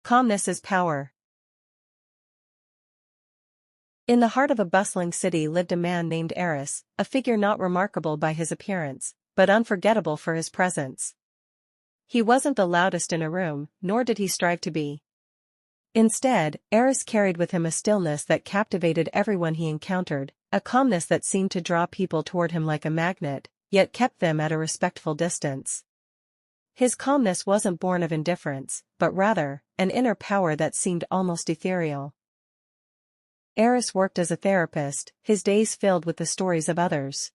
Calmness is power. In the heart of a bustling city lived a man named Eris, a figure not remarkable by his appearance, but unforgettable for his presence. He wasn't the loudest in a room, nor did he strive to be. Instead, Eris carried with him a stillness that captivated everyone he encountered, a calmness that seemed to draw people toward him like a magnet, yet kept them at a respectful distance. His calmness wasn't born of indifference, but rather, an inner power that seemed almost ethereal. Eris worked as a therapist, his days filled with the stories of others.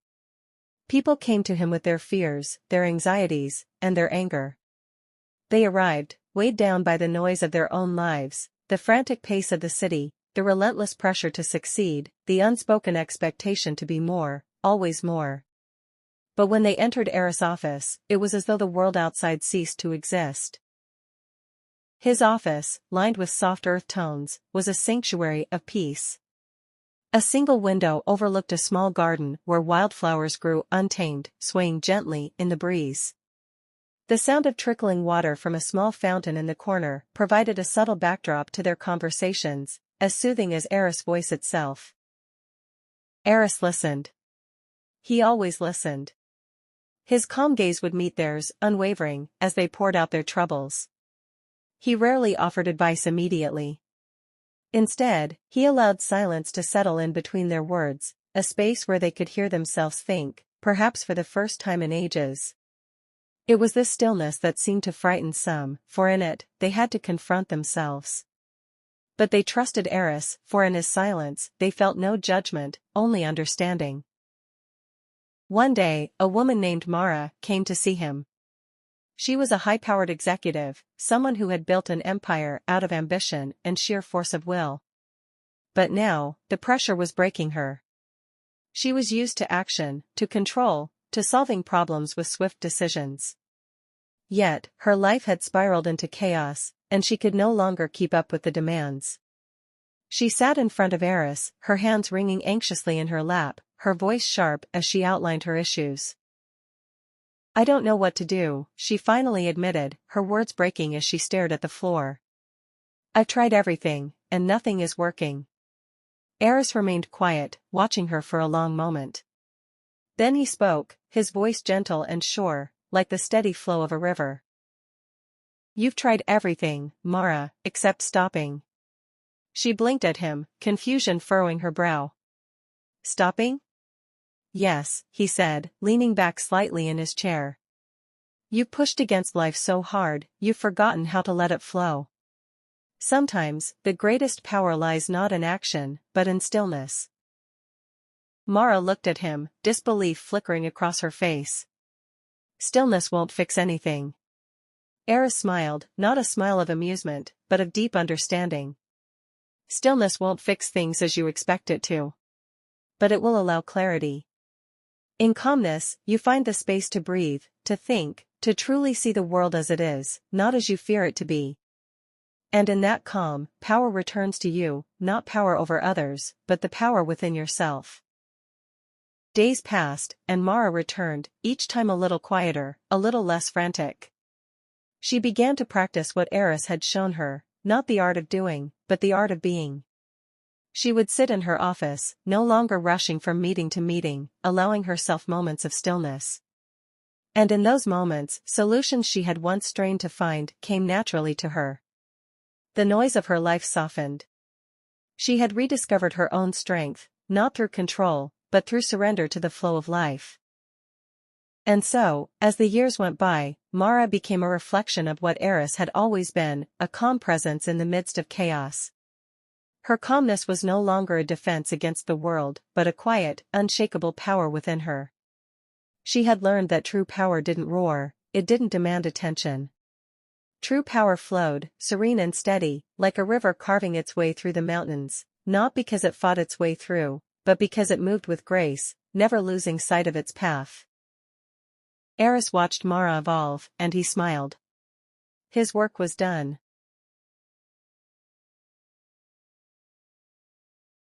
People came to him with their fears, their anxieties, and their anger. They arrived, weighed down by the noise of their own lives, the frantic pace of the city, the relentless pressure to succeed, the unspoken expectation to be more, always more. But when they entered Eris' office, it was as though the world outside ceased to exist. His office, lined with soft earth tones, was a sanctuary of peace. A single window overlooked a small garden where wildflowers grew untamed, swaying gently in the breeze. The sound of trickling water from a small fountain in the corner provided a subtle backdrop to their conversations, as soothing as Eris' voice itself. Eris listened. He always listened. His calm gaze would meet theirs, unwavering, as they poured out their troubles. He rarely offered advice immediately. Instead, he allowed silence to settle in between their words, a space where they could hear themselves think, perhaps for the first time in ages. It was this stillness that seemed to frighten some, for in it, they had to confront themselves. But they trusted Eris, for in his silence, they felt no judgment, only understanding. One day, a woman named Mara came to see him. She was a high-powered executive, someone who had built an empire out of ambition and sheer force of will. But now, the pressure was breaking her. She was used to action, to control, to solving problems with swift decisions. Yet, her life had spiraled into chaos, and she could no longer keep up with the demands. She sat in front of Eris, her hands wringing anxiously in her lap, her voice sharp as she outlined her issues. "I don't know what to do," she finally admitted, her words breaking as she stared at the floor. "I've tried everything, and nothing is working." Eris remained quiet, watching her for a long moment. Then he spoke, his voice gentle and sure, like the steady flow of a river. "You've tried everything, Mara, except stopping." She blinked at him, confusion furrowing her brow. "Stopping?" "Yes," he said, leaning back slightly in his chair. "You've pushed against life so hard, you've forgotten how to let it flow. Sometimes, the greatest power lies not in action, but in stillness." Mara looked at him, disbelief flickering across her face. "Stillness won't fix anything." Eris smiled, not a smile of amusement, but of deep understanding. "Stillness won't fix things as you expect it to. But it will allow clarity. In calmness, you find the space to breathe, to think, to truly see the world as it is, not as you fear it to be. And in that calm, power returns to you, not power over others, but the power within yourself." Days passed, and Mara returned, each time a little quieter, a little less frantic. She began to practice what Eris had shown her, not the art of doing, but the art of being. She would sit in her office, no longer rushing from meeting to meeting, allowing herself moments of stillness. And in those moments, solutions she had once strained to find came naturally to her. The noise of her life softened. She had rediscovered her own strength, not through control, but through surrender to the flow of life. And so, as the years went by, Mara became a reflection of what Eris had always been, a calm presence in the midst of chaos. Her calmness was no longer a defense against the world, but a quiet, unshakable power within her. She had learned that true power didn't roar, it didn't demand attention. True power flowed, serene and steady, like a river carving its way through the mountains, not because it fought its way through, but because it moved with grace, never losing sight of its path. Eris watched Mara evolve, and he smiled. His work was done.